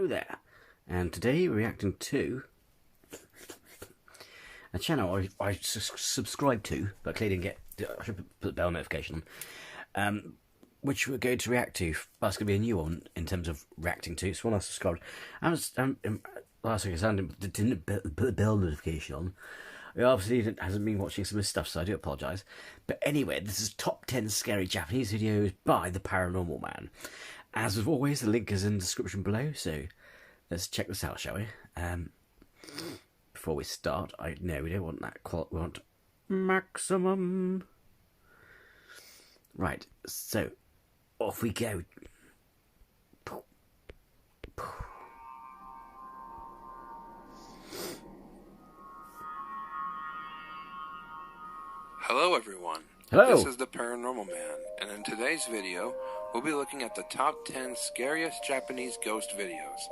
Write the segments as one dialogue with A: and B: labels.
A: there, and today we're reacting to a channel I subscribed to, but clearly didn't get. I should put the bell notification on. Which we're going to react to. That's going to be a new one in terms of reacting to. It's one I subscribed. Last week I didn't put the bell notification on. I obviously hasn't been watching some of his stuff, so I do apologise. But anyway, this is top 10 scary Japanese videos by the Paranormal Man. As with always, the link is in the description below, so let's check this out, shall we? Before we start, no, we don't want that quality. We want maximum. Right, so off we go.
B: Hello everyone.
A: Hello.
B: This is the Paranormal Man, and in today's video, we'll be looking at the top 10 scariest Japanese ghost videos.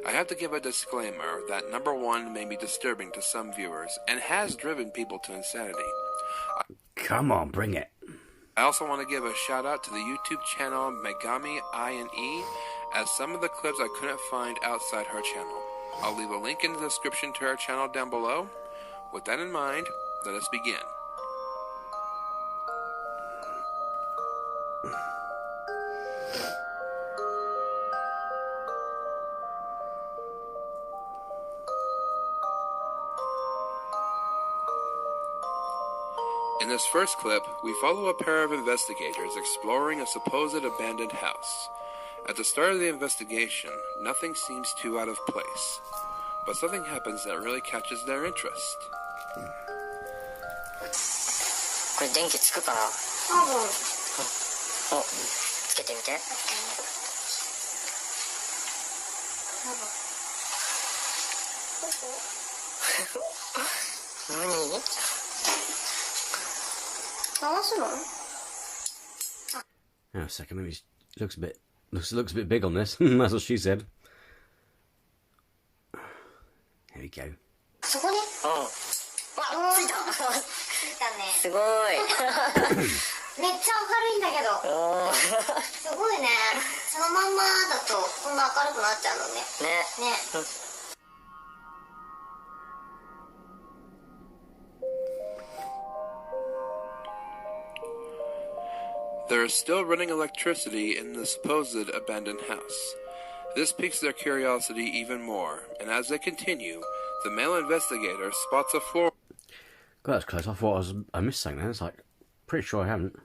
B: I have to give a disclaimer that number 1 may be disturbing to some viewers, and has driven people to insanity.
A: Come on, bring it.
B: I also want to give a shout out to the YouTube channel Megami INE, as some of the clips I couldn't find outside her channel. I'll leave a link in the description to her channel down below. With that in mind, let us begin. In this first clip, we follow a pair of investigators exploring a supposed abandoned house. At the start of the investigation, nothing seems too out of place, but something happens that really catches their interest.
C: これ電気つくかな？お、つけてみて。何？
A: Hang on a second, maybe looks a bit big on this. That's what she said. Here we go.
C: そこに？うん。わ、ついた。ついたね。すごい。めっちゃ明るいんだけど。すごいね。そのまんまだとこんな明るくなっちゃうのね。ね。ね。
B: There is still running electricity in the supposed abandoned house. This piques their curiosity even more, and as they continue, the male investigator spots a floorboard
A: God, that's close. I thought I missed something then. It's like, pretty sure I haven't.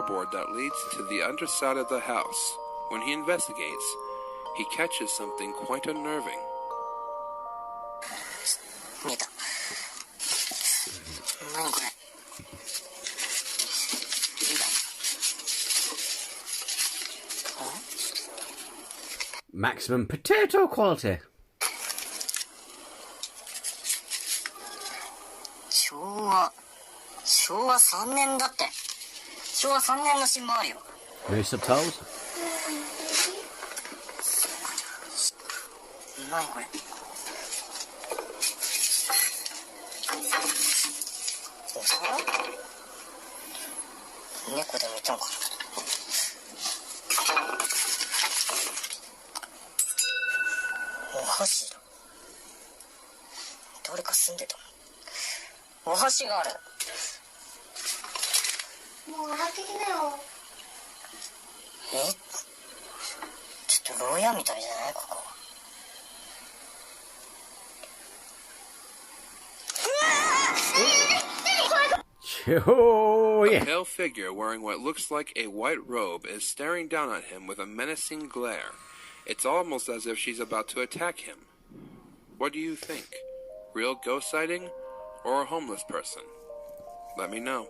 B: that leads to the underside of the house. When he investigates, he catches something quite unnerving.
C: 見えた。何これ？
A: Maximum potato quality.
C: 昭和3年だって。昭和3年の新聞あるよ。
A: No subtitles?
C: 何これ？お皿？猫でもいたのかな？お箸だ。誰か住んでたの？お箸がある。もう洗ってきなよ。え？ちょっと牢屋みたいじゃないここ。
A: Oh,
B: A
A: yeah.
B: pale figure wearing what looks like a white robe is staring down at him with a menacing glare. It's almost as if she's about to attack him. What do you think? Real ghost sighting or a homeless person? Let me know.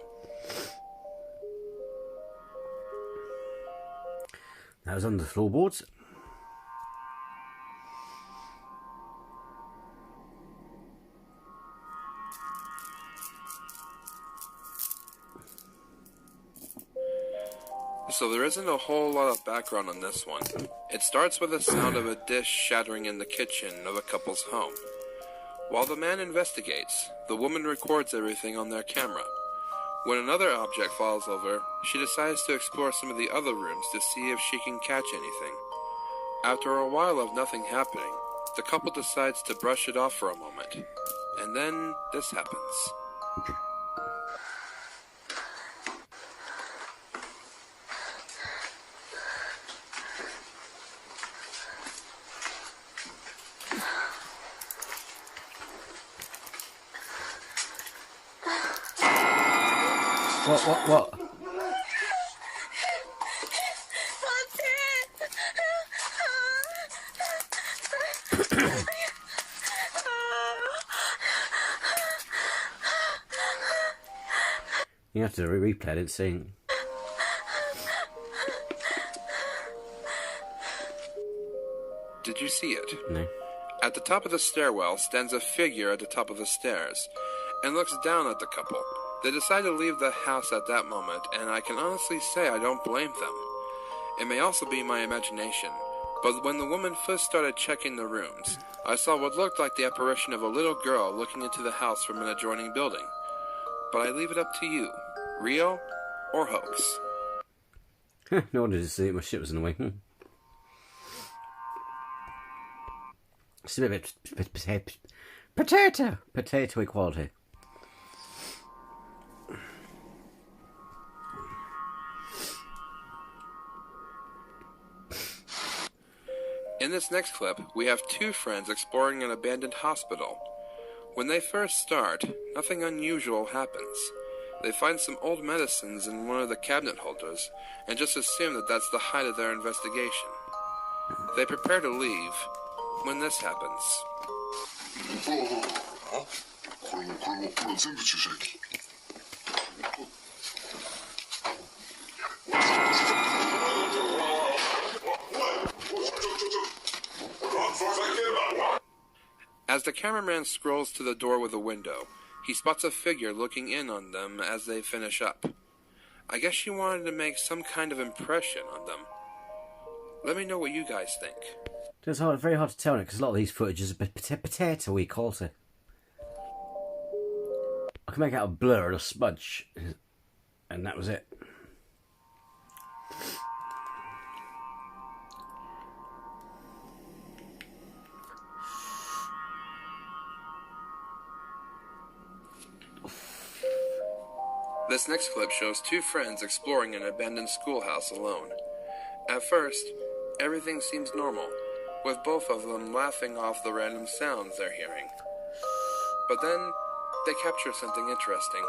A: That was on the floorboards.
B: So there isn't a whole lot of background on this one. It starts with the sound of a dish shattering in the kitchen of a couple's home. While the man investigates, the woman records everything on their camera. When another object falls over, she decides to explore some of the other rooms to see if she can catch anything. After a while of nothing happening, the couple decides to brush it off for a moment. And then this happens.
A: What? You have to replay it and see.
B: Did you see it?
A: No.
B: At the top of the stairwell stands a figure at the top of the stairs and looks down at the couple. They decide to leave the house at that moment, and I can honestly say I don't blame them. It may also be my imagination, but when the woman first started checking the rooms, I saw what looked like the apparition of a little girl looking into the house from an adjoining building. But I leave it up to you. Real or hoax?
A: No wonder to see it. My shit was in the way. It's a bit potato equality.
B: In this next clip, we have two friends exploring an abandoned hospital. When they first start, nothing unusual happens. They find some old medicines in one of the cabinet holders and just assume that that's the height of their investigation. They prepare to leave when this happens. As the cameraman scrolls to the door with a window, he spots a figure looking in on them as they finish up. I guess she wanted to make some kind of impression on them. Let me know what you guys think.
A: It's very hard to tell it because a lot of these footages are potato-y quality. I can make out a blur and a smudge, and that was it.
B: This next clip shows two friends exploring an abandoned schoolhouse alone. At first, everything seems normal, with both of them laughing off the random sounds they're hearing. But then, they capture something interesting.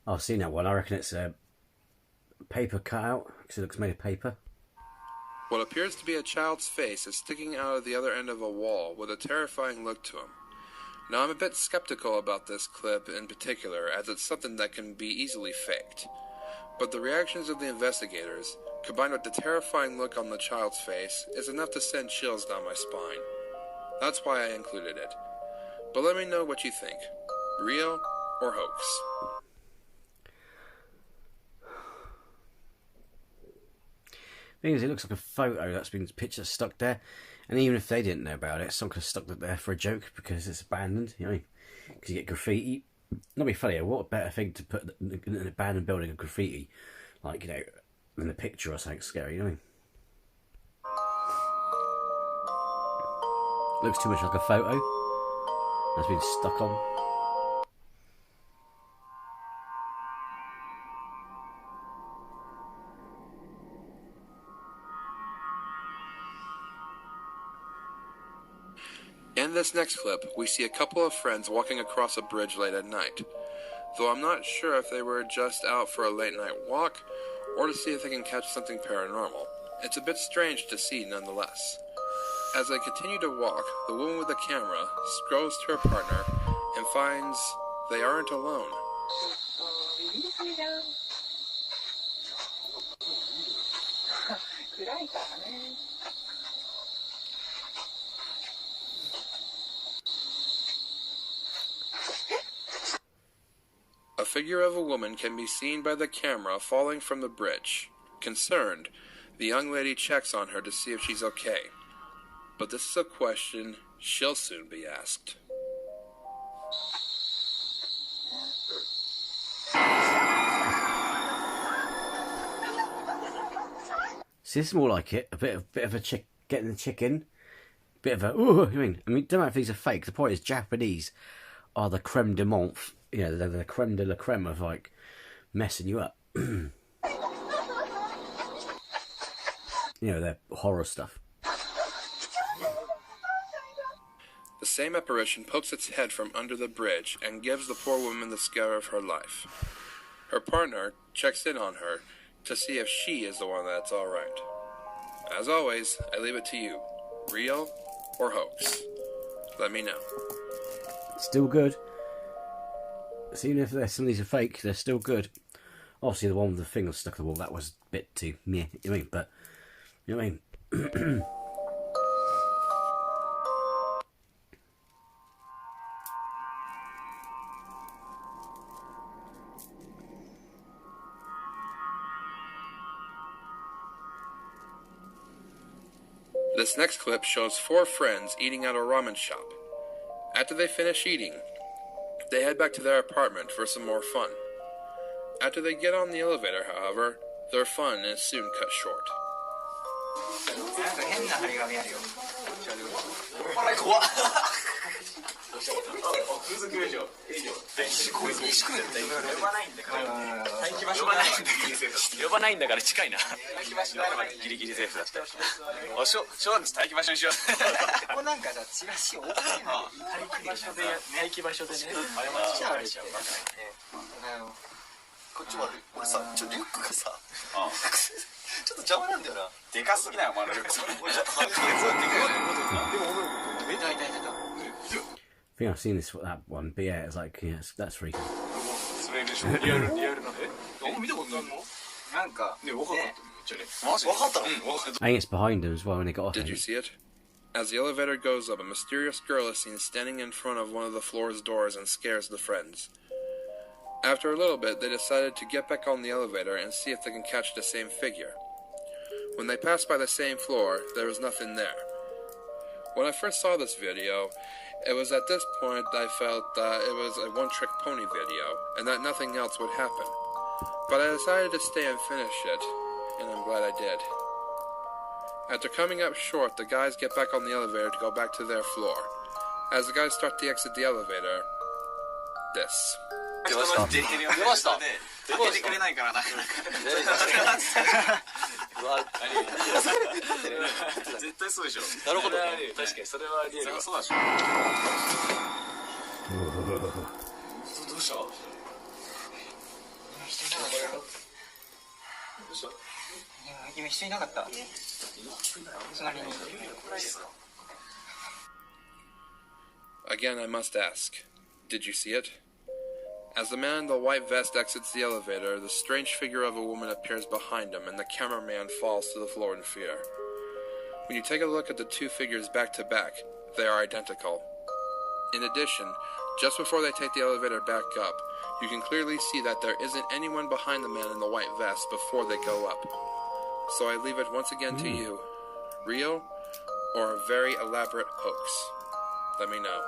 A: I've seen that one. I reckon it's a paper cutout because it looks made of paper.
B: What appears to be a child's face is sticking out of the other end of a wall with a terrifying look to him. Now, I'm a bit skeptical about this clip in particular, as it's something that can be easily faked. But the reactions of the investigators, combined with the terrifying look on the child's face, is enough to send chills down my spine. That's why I included it. But let me know what you think. Real or hoax?
A: Thing is, it looks like a photo that's been picture stuck there, and even if they didn't know about it, someone could have stuck it there for a joke because it's abandoned. You know, because you get graffiti. Not be funny. What a better thing to put in an abandoned building of graffiti, like in a picture or something scary. You know, looks too much like a photo that's been stuck on.
B: In this next clip, we see a couple of friends walking across a bridge late at night, though I'm not sure if they were just out for a late night walk or to see if they can catch something paranormal. It's a bit strange to see nonetheless. As they continue to walk, the woman with the camera scrolls to her partner and finds they aren't alone. A figure of a woman can be seen by the camera falling from the bridge. Concerned, the young lady checks on her to see if she's okay. But this is a question she'll soon be asked.
A: See, this is more like it. A bit of a chick getting the chicken. Bit of a ooh. I mean, don't know if these are fake. The point is, Japanese are the creme de menthe. You know, they're the creme de la creme of like messing you up. You know, they're horror stuff.
B: The same apparition pokes its head from under the bridge and gives the poor woman the scare of her life. Her partner checks in on her to see if she is the one that's alright. As always, I leave it to you. Real or hoax? Let me know.
A: Still good. So even if some of these are fake, they're still good. Obviously, the one with the finger stuck to the wall, that was a bit too meh. You know what I mean? But, you know what I mean?
B: This next clip shows 4 friends eating at a ramen shop. After they finish eating, they head back to their apartment for some more fun. After they get on the elevator, however, their fun is soon cut short.
A: I think I've seen that one, but yeah, it's like, yeah, that's freaky. I think it's behind him as well when they got off.
B: Did you see it? As the elevator goes up, a mysterious girl is seen standing in front of one of the floor's doors and scares the friends. After a little bit, they decided to get back on the elevator and see if they can catch the same figure. When they passed by the same floor, there was nothing there. When I first saw this video, it was at this point I felt that it was a one-trick pony video, and that nothing else would happen. But I decided to stay and finish it, and I'm glad I did. After coming up short, the guys get back on the elevator to go back to their floor. As the guys start to exit the elevator, this. Again, I must ask, did you see it? As the man in the white vest exits the elevator, the strange figure of a woman appears behind him, and the cameraman falls to the floor in fear. When you take a look at the two figures back to back, they are identical. In addition, just before they take the elevator back up, you can clearly see that there isn't anyone behind the man in the white vest before they go up. So I leave it once again to you. Real or a very elaborate hoax? Let me know.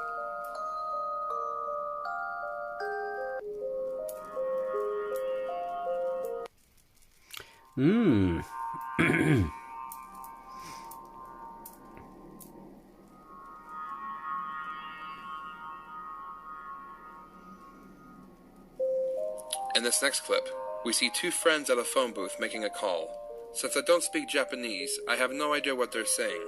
B: In this next clip, we see two friends at a phone booth making a call. Since I don't speak Japanese, I have no idea what they're saying.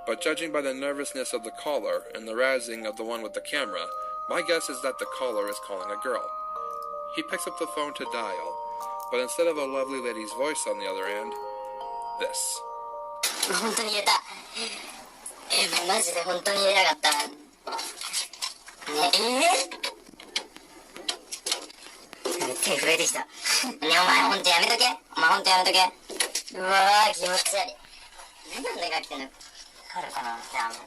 B: But judging by the nervousness of the caller and the razzing of the one with the camera, my guess is that the caller is calling a girl. He picks up the phone to dial, but instead of a lovely lady's voice on the other end, this.
C: 本当に入れた。マジで本当に入れなかった。ね、手震えてきた。ね、お前本当やめとけ。お前本当やめとけ。うわー、気持ち悪い。何なんだか来てんの。わかるかな。じゃあもう。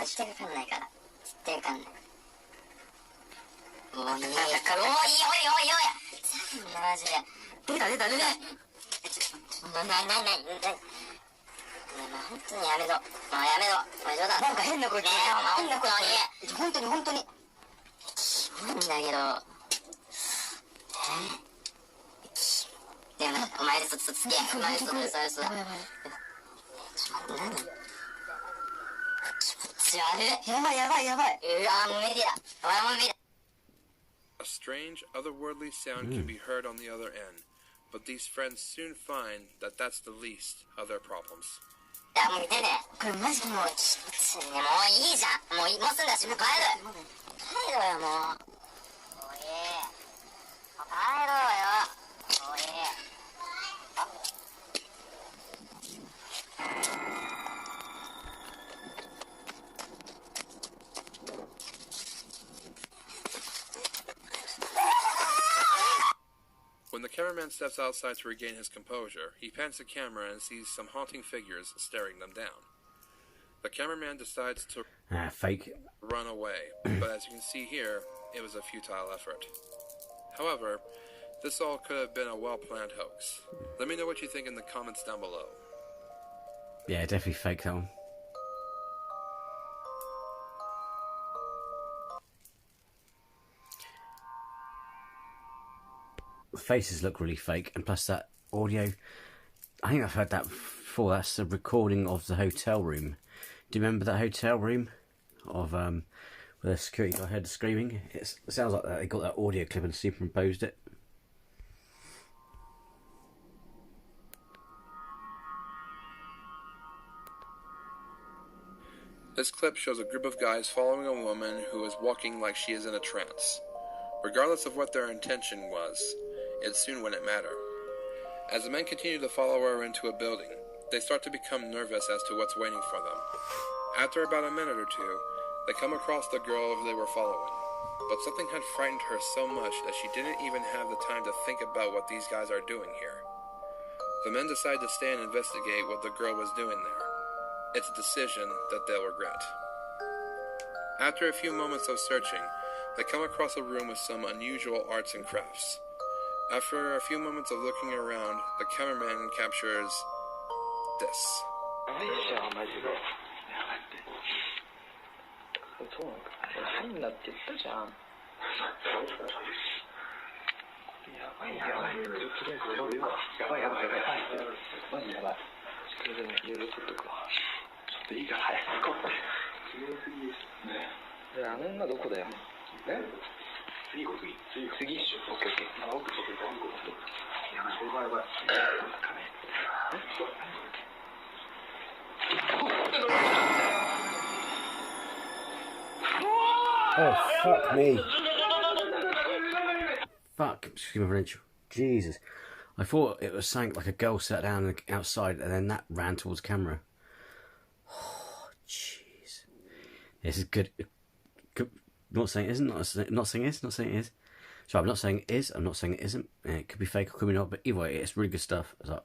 C: 絶対わかんないから。絶対わかんない。もうなんだか、おいおいおいおい。マジで。出た。本当にやめろ。もうやめろ。おい冗談。なんか変な声聞こえた。変な声。本当に。キモいんだけど。でもお前嘘つけ。お前嘘だ。ちょっと待って、何？気持ち悪い。やばい。うわー、もう無理だ。お前もう無理だ。
B: A strange, otherworldly sound can be heard on the other end, but these friends soon find that that's the least of their problems.
C: いや、もう見てね。これマジもう気持ち悪いね。もういいじゃん。もうすんだし、もう帰る。帰ろよ、もう。おい。帰ろよ。おい。
B: When the cameraman steps outside to regain his composure, he pans the camera and sees some haunting figures staring them down. The cameraman decides to
A: fake.
B: run away, but as you can see here, it was a futile effort. However, this all could have been a well-planned hoax. Let me know what you think in the comments down below.
A: Yeah, definitely fake that one. The faces look really fake, and plus that audio, I think I've heard that before. That's the recording of the hotel room. Do you remember that hotel room of where the security guy heard the screaming? It sounds like that. They got that audio clip and superimposed it.
B: This clip shows a group of guys following a woman who is walking like she is in a trance. Regardless of what their intention was, it soon wouldn't matter. As the men continue to follow her into a building, they start to become nervous as to what's waiting for them. After about a minute or two, they come across the girl who they were following, but something had frightened her so much that she didn't even have the time to think about what these guys are doing here. The men decide to stay and investigate what the girl was doing there. It's a decision that they'll regret. After a few moments of searching, they come across a room with some unusual arts and crafts. After a few moments of looking around, the cameraman captures this.
A: Oh, fuck me. Fuck, excuse my French. Jesus. I thought it was something like a girl sat down outside and then that ran towards the camera. Oh, jeez. This is good. I'm not saying it isn't, not saying it is, not saying it is. Sorry, I'm not saying it is, I'm not saying it isn't. It could be fake or could be not, but either way, it's really good stuff. It's like,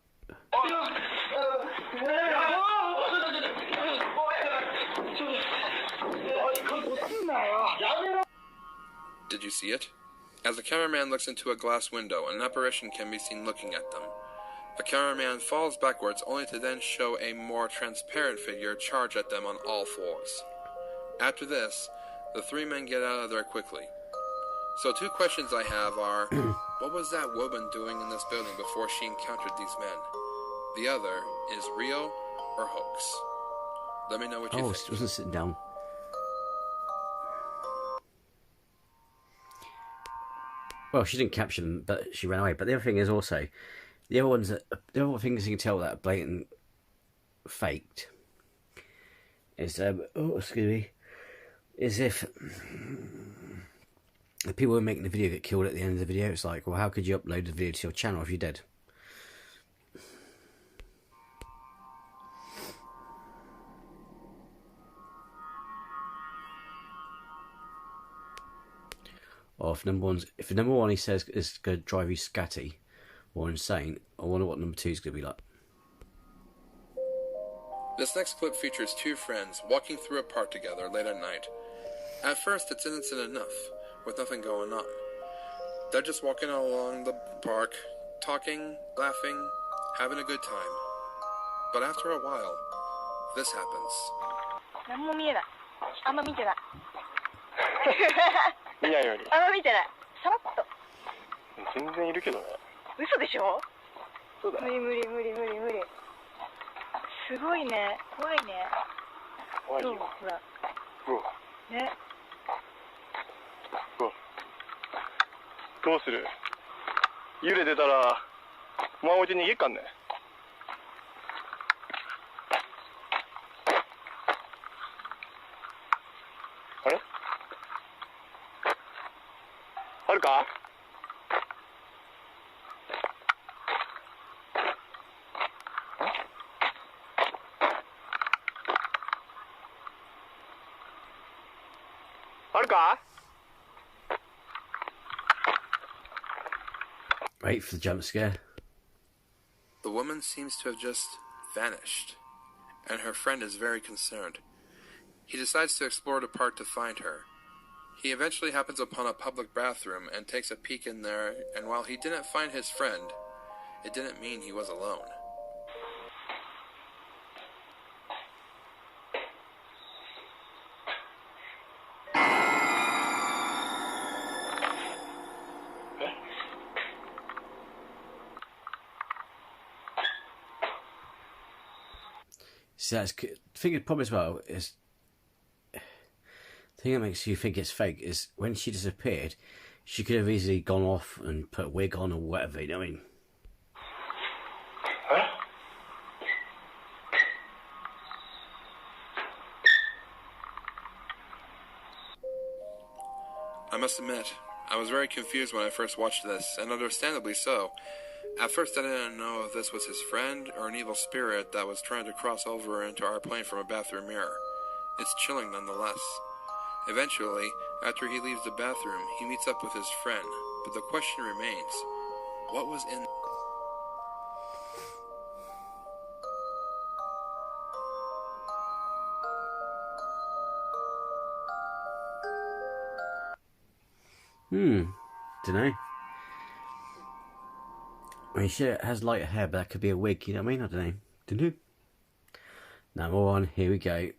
B: Did you see it? As the cameraman looks into a glass window, an apparition can be seen looking at them. The cameraman falls backwards only to then show a more transparent figure charge at them on all fours. After this, the three men get out of there quickly. So two questions I have are, what was that woman doing in this building before she encountered these men? The other is real or hoax? Let me know what you think.
A: she wasn't sitting down. Well, she didn't capture them, but she ran away. But the other thing is also, the other things you can tell that are blatant faked is, is if the people who are making the video get killed at the end of the video. It's like, well, how could you upload the video to your channel if you're dead? Or if the number one he says is going to drive you scatty or insane, I wonder what number 2 is going to be like.
B: This next clip features two friends walking through a park together late at night. At first, it's innocent enough, with nothing going on. They're just walking along the park, talking, laughing, having a good time. But after a while, this happens.
C: 何も見えない。あんま見てない。
D: 見ないように。
C: あんま見てない。さらっと。
D: 全然いるけどね。
C: 嘘でしょ？
D: そうだね。
C: 無理。すごいね。怖いね。
D: 怖いよ。
C: ほら。
D: うわ。
C: ね。
D: うわ。どうする？幽霊出たら、お前置いて逃げっかんね。あれ？あるか？あるか？
A: Wait for the jump scare.
B: The woman seems to have just vanished, and her friend is very concerned. He decides to explore the park to find her. He eventually happens upon a public bathroom and takes a peek in there, and while he didn't find his friend, it didn't mean he was alone.
A: See, that's the thing. Problem as well is the thing that makes you think it's fake is when she disappeared, she could have easily gone off and put a wig on or whatever. You know what I mean?
B: I must admit, I was very confused when I first watched this, and understandably so. At first I didn't know if this was his friend or an evil spirit that was trying to cross over into our plane from a bathroom mirror. It's chilling nonetheless. Eventually, after he leaves the bathroom, he meets up with his friend, but the question remains, what was in...
A: Dunno. I mean, she has lighter hair, but that could be a wig, you know what I mean? I don't know. Number one, here we go.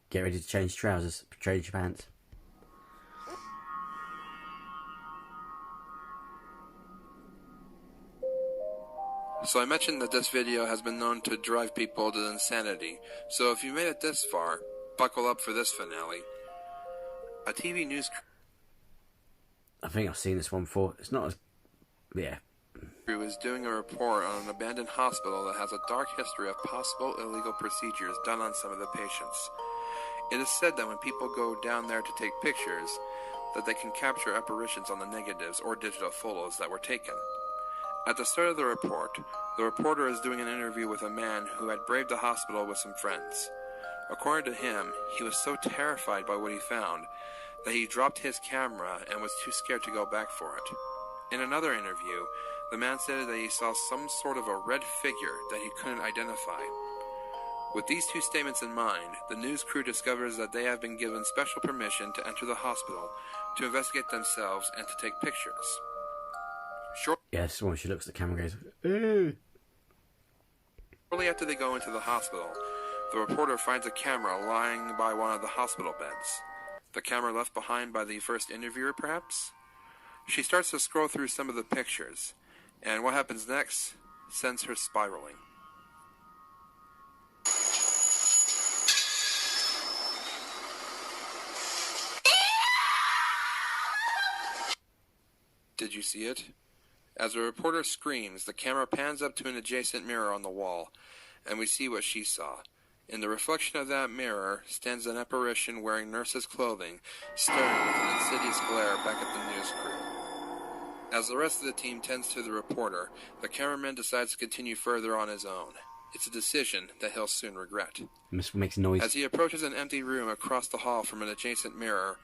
A: Get ready to change trousers, change your pants.
B: So I mentioned that this video has been known to drive people to insanity, so if you made it this far, buckle up for this finale. A TV news
A: I think I've seen this one before. It's not as... yeah.
B: crew is doing a report on an abandoned hospital that has a dark history of possible illegal procedures done on some of the patients. It is said that when people go down there to take pictures, that they can capture apparitions on the negatives or digital photos that were taken. At the start of the report, the reporter is doing an interview with a man who had braved the hospital with some friends. According to him, he was so terrified by what he found that he dropped his camera and was too scared to go back for it. In another interview, the man said that he saw some sort of a red figure that he couldn't identify. With these two statements in mind, the news crew discovers that they have been given special permission to enter the hospital to investigate themselves and to take pictures.
A: Yeah, this one she looks at the camera and goes,
B: Shortly after they go into the hospital, the reporter finds a camera lying by one of the hospital beds. The camera left behind by the first interviewer, perhaps? She starts to scroll through some of the pictures, and what happens next sends her spiraling. Did you see it? As the reporter screams, the camera pans up to an adjacent mirror on the wall, and we see what she saw. In the reflection of that mirror stands an apparition wearing nurse's clothing, staring with an insidious glare back at the news crew. As the rest of the team tends to the reporter, the cameraman decides to continue further on his own. It's a decision that he'll soon regret.
A: This makes noise.
B: As he approaches an empty room across the hall from an adjacent mirror,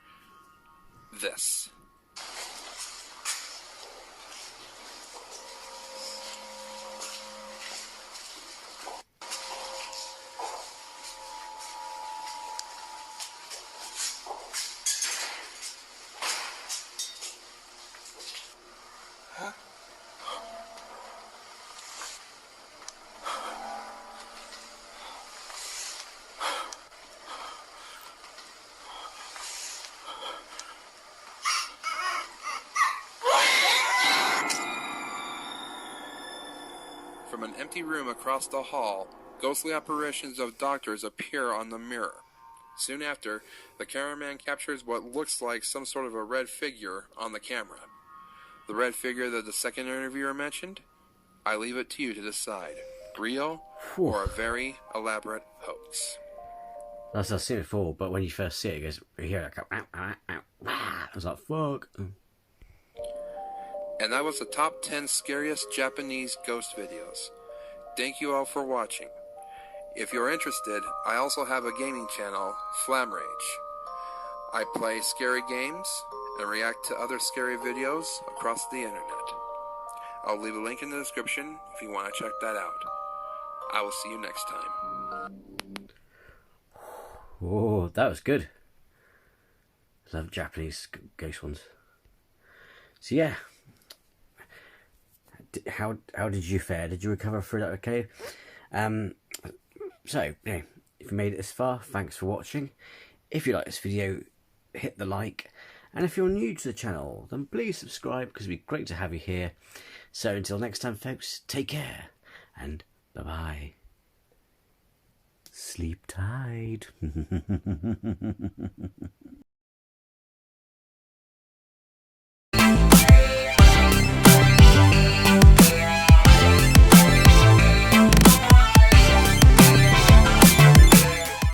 B: this. From an empty room across the hall, ghostly apparitions of doctors appear on the mirror. Soon after, the cameraman captures what looks like some sort of a red figure on the camera. The red figure that the second interviewer mentioned? I leave it to you to decide. Real or a very elaborate hoax?
A: I've seen it before, but when you first see it, it goes, you hear it go, ow, ow, ow, ow. I was like, fuck.
B: And that was the top 10 scariest Japanese ghost videos. Thank you all for watching. If you're interested, I also have a gaming channel, Flam Rage. I play scary games and react to other scary videos across the internet. I'll leave a link in the description if you want to check that out. I will see you next time.
A: Oh, that was good. I love Japanese ghost ones. So yeah. How did you fare? Did you recover through that okay? So, if you made it this far, thanks for watching. If you like this video, hit the like. And if you're new to the channel, then please subscribe, because it'd be great to have you here. So until next time, folks, take care. And bye-bye. Sleep tight.